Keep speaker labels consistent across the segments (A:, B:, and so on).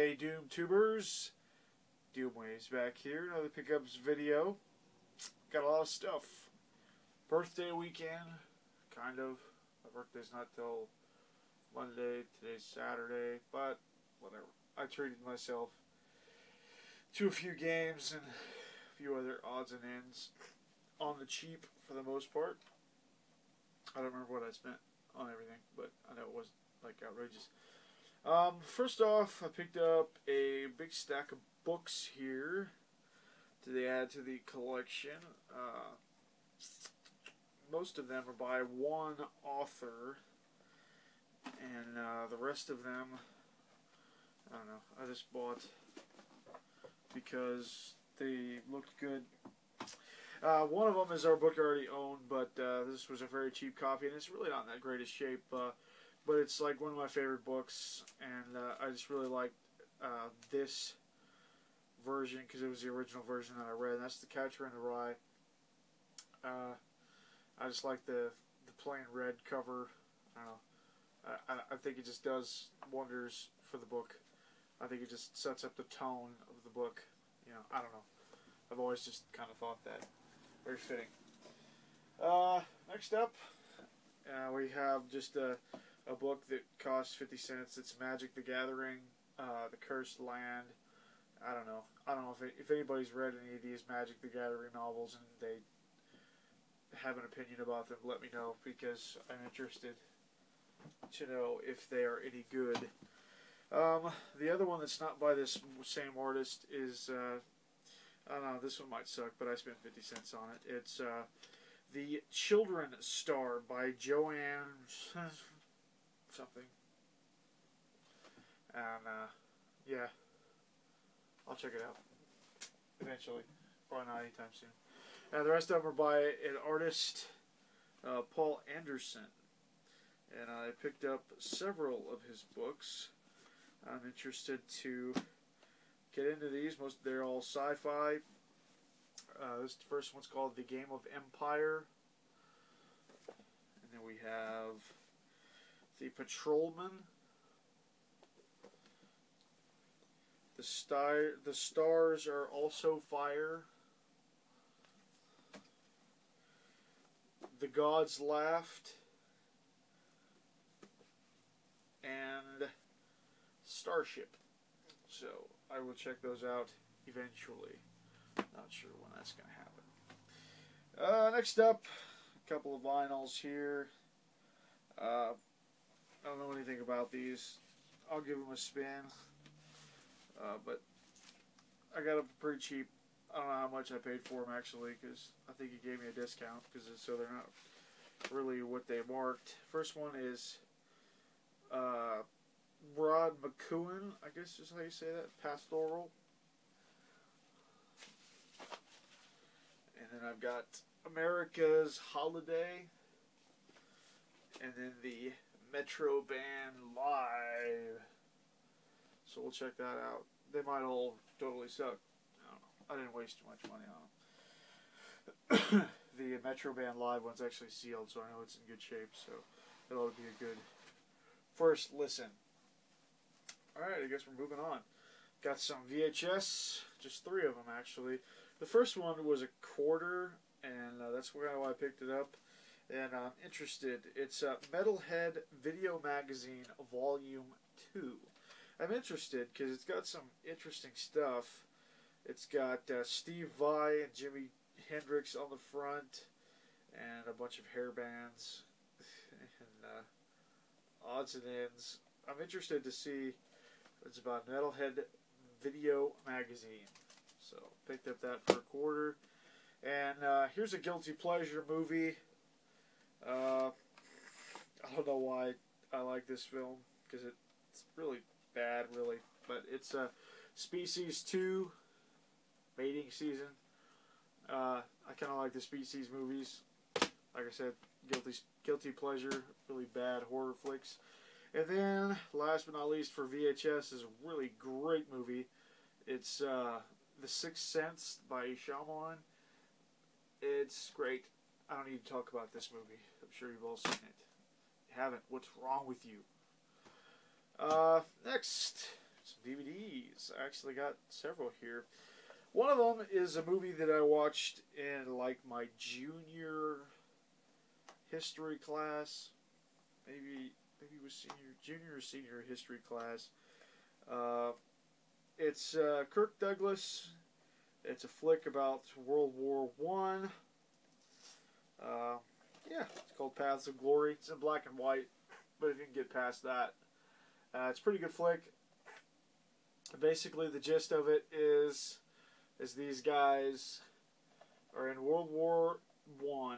A: Hey Doom Tubers, Doomway's back here, another pickups video. Got a lot of stuff. Birthday weekend, kind of. My birthday's not till Monday, today's Saturday, but whatever. I treated myself to a few games and a few other odds and ends on the cheap for the most part. I don't remember what I spent on everything, but I know it wasn't like outrageous. First off, I picked up a big stack of books here to add to the collection. Most of them are by one author, and the rest of them, I don't know, I just bought because they looked good. One of them is our book I already owned, but this was a very cheap copy, and it's really not in that greatest shape. But it's like one of my favorite books, and I just really liked this version because it was the original version that I read. And that's The Catcher in the Rye. I just like the plain red cover. I don't know. I think it just does wonders for the book. I think it just sets up the tone of the book. You know, I don't know. I've always just kind of thought that. Very fitting. Next up, we have just a book that costs 50 cents. It's Magic the Gathering, The Cursed Land. I don't know. I don't know if anybody's read any of these Magic the Gathering novels and they have an opinion about them, let me know, because I'm interested to know if they are any good. The other one that's not by this same artist is, I don't know, this one might suck, but I spent 50 cents on it. It's The Children Star by Joanne something. And, yeah, I'll check it out eventually. Probably not anytime soon. And the rest of them are by an artist, Paul Anderson. And I picked up several of his books. I'm interested to get into these. They're all sci-fi. This first one's called The Game of Empire. And then we have The Patrolman. The Stars Are Also Fire. The Gods Laughed. And Starship. So I will check those out eventually. Not sure when that's going to happen. Next up, a couple of vinyls here. I don't know anything about these. I'll give them a spin. But I got them pretty cheap. I don't know how much I paid for them actually, because I think he gave me a discount, so they're not really what they marked. First one is Rod McCowan, I guess is how you say that, Pastoral. And then I've got America's Holiday, and then the Metro Band Live. So we'll check that out. They might all totally suck. I don't know. I didn't waste too much money on them. The Metro Band Live one's actually sealed, so I know it's in good shape. So it ought to be a good first listen. Alright, I guess we're moving on. Got some VHS, just 3 of them actually. The first one was a quarter, and that's why I picked it up. And I'm interested. It's Metalhead Video Magazine Volume 2. I'm interested because it's got some interesting stuff. It's got Steve Vai and Jimi Hendrix on the front, and a bunch of hair bands, and odds and ends. I'm interested to see what it's about. Metalhead Video Magazine. So picked up that for a quarter. And here's a guilty pleasure movie. I don't know why I like this film, because it's really bad, really. But it's Species 2, Mating Season. I kind of like the Species movies. Like I said, guilty pleasure, really bad horror flicks. And then, last but not least, for VHS, is a really great movie. It's The Sixth Sense by Shyamalan. It's great. I don't need to talk about this movie. I'm sure you've all seen it. If you haven't, what's wrong with you? Next, some DVDs. movies. I actually got several here. One of them is a movie that I watched in like my junior history class. Maybe it was junior or senior history class. It's Kirk Douglas. It's a flick about World War One. Yeah, it's called Paths of Glory. It's in black and white, but if you can get past that, it's a pretty good flick. Basically, the gist of it is these guys are in World War One,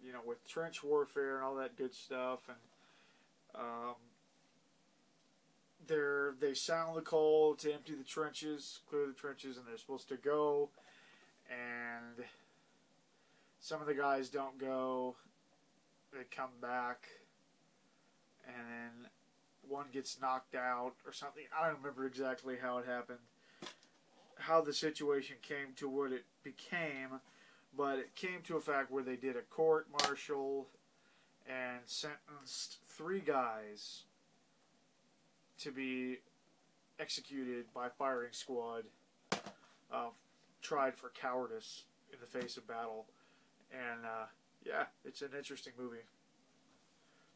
A: you know, with trench warfare and all that good stuff, and they sound the call to empty the trenches, clear the trenches, and they're supposed to go, and some of the guys don't go. They come back, and then one gets knocked out or something. I don't remember exactly how it happened, how the situation came to what it became, but it came to a fact where they did a court-martial and sentenced 3 guys to be executed by firing squad, tried for cowardice in the face of battle. And yeah, it's an interesting movie.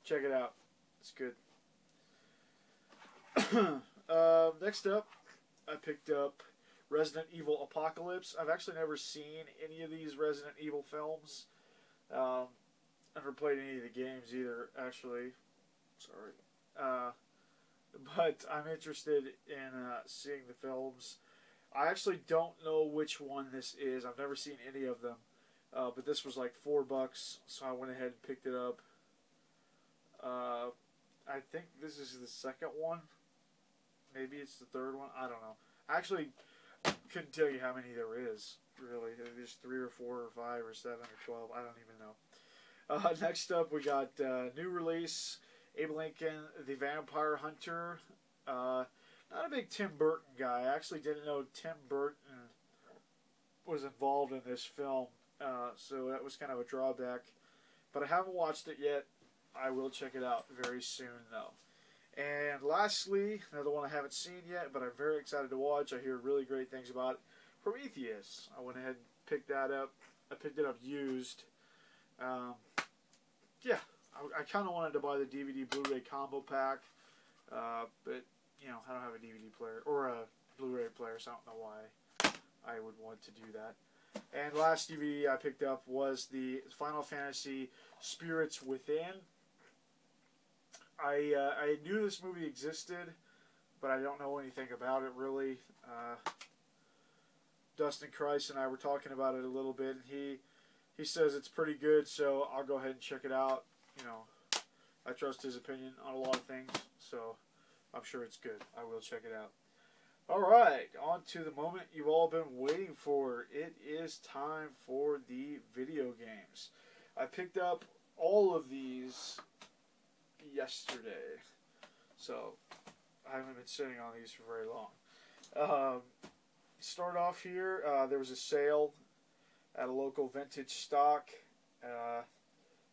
A: Check it out. It's good. Next up, I picked up Resident Evil Apocalypse. I've actually never seen any of these Resident Evil films. Never played any of the games either, actually. Sorry. But I'm interested in seeing the films. I actually don't know which one this is. I've never seen any of them. But this was like $4, so I went ahead and picked it up. I think this is the second one. Maybe it's the third one. I don't know. I actually couldn't tell you how many there is, really. There's 3 or 4 or 5 or 7 or 12. I don't even know. Next up, we got new release, Abe Lincoln, The Vampire Hunter. Not a big Tim Burton guy. I actually didn't know Tim Burton was involved in this film. So that was kind of a drawback. But I haven't watched it yet. I will check it out very soon, though. And lastly, another one I haven't seen yet, but I'm very excited to watch. I hear really great things about it. Prometheus. I went ahead and picked that up. I picked it up used. Yeah, I kind of wanted to buy the DVD Blu-ray combo pack. But, you know, I don't have a DVD player or a Blu-ray player, so I don't know why I would want to do that. And last DVD I picked up was the Final Fantasy Spirits Within. I knew this movie existed, but I don't know anything about it really. Dustin Christ and I were talking about it a little bit, and he says it's pretty good, so I'll go ahead and check it out. You know, I trust his opinion on a lot of things, so I'm sure it's good. I will check it out. Alright, on to the moment you've all been waiting for. It is time for the video games. I picked up all of these yesterday, so I haven't been sitting on these for very long. Start off here, there was a sale at a local vintage stock.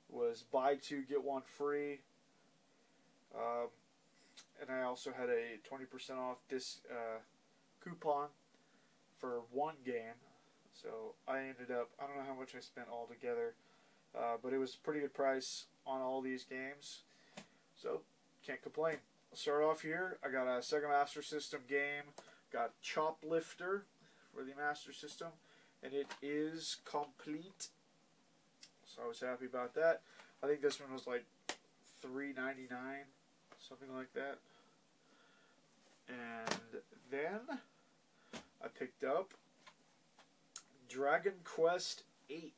A: Was buy 2 get 1 free. And I also had a 20% off coupon for 1 game. So I ended up, I don't know how much I spent altogether, but it was a pretty good price on all these games. So, can't complain. I'll start off here. I got a Sega Master System game. Got Choplifter for the Master System. And it is complete. So I was happy about that. I think this one was like $3.99. Something like that. And then I picked up Dragon Quest VIII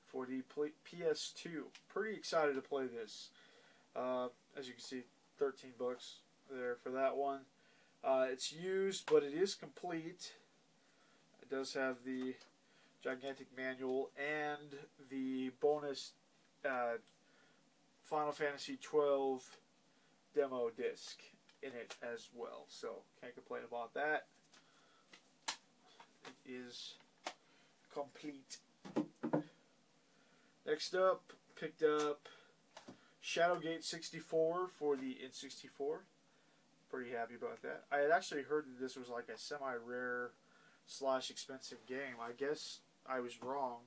A: for the PS2. Pretty excited to play this. As you can see, $13 there for that one. It's used, but it is complete. It does have the gigantic manual and the bonus Final Fantasy XII demo disc in it as well. So, can't complain about that. It is complete. Next up, picked up Shadowgate 64 for the N64. pretty happy about that. I had actually heard that this was like a semi-rare / expensive game. I guess I was wrong.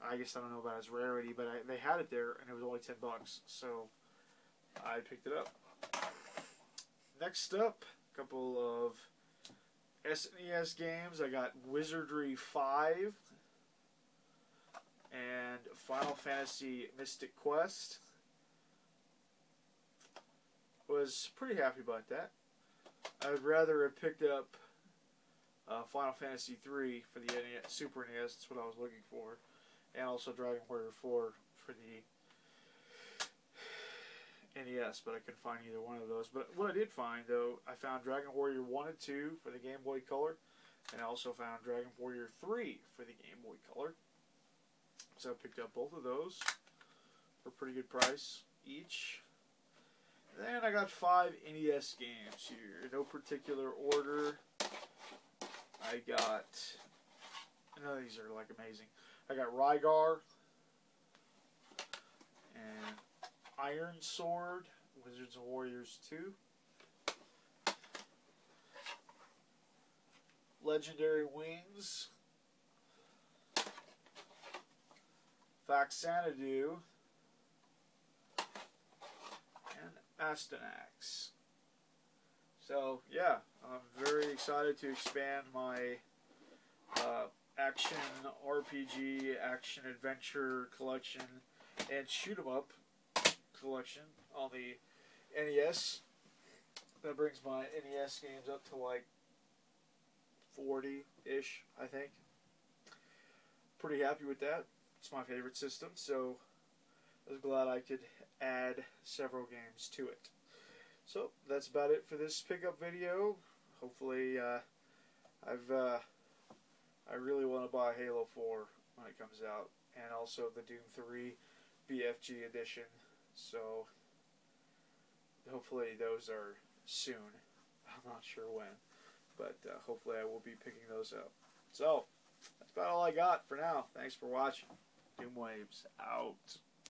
A: I guess I don't know about its rarity, but they had it there, and it was only $10, so I picked it up. Next up, a couple of SNES games. I got Wizardry 5 and Final Fantasy Mystic Quest. Was pretty happy about that. I would rather have picked up Final Fantasy 3 for the NES, Super NES. That's what I was looking for. And also Dragon Warrior 4 for the NES, but I couldn't find either one of those. But what I did find, though, I found Dragon Warrior 1 and 2 for the Game Boy Color, and I also found Dragon Warrior 3 for the Game Boy Color. So I picked up both of those for a pretty good price each. Then I got 5 NES games here, in no particular order. I got, these are like amazing. I got Rygar and Iron Sword, Wizards and Warriors 2. Legendary Wings, Faxanadu, and Astyanax. So, yeah, I'm very excited to expand my action RPG, action adventure collection, and shoot 'em up collection on the NES. That brings my NES games up to like 40-ish, I think. Pretty happy with that. It's my favorite system, so I was glad I could add several games to it. So that's about it for this pickup video. Hopefully, I really want to buy Halo 4 when it comes out, and also the Doom 3 BFG edition. So hopefully those are soon. I'm not sure when, but hopefully I will be picking those up. So that's about all I got for now. Thanks for watching. Doom Waves out.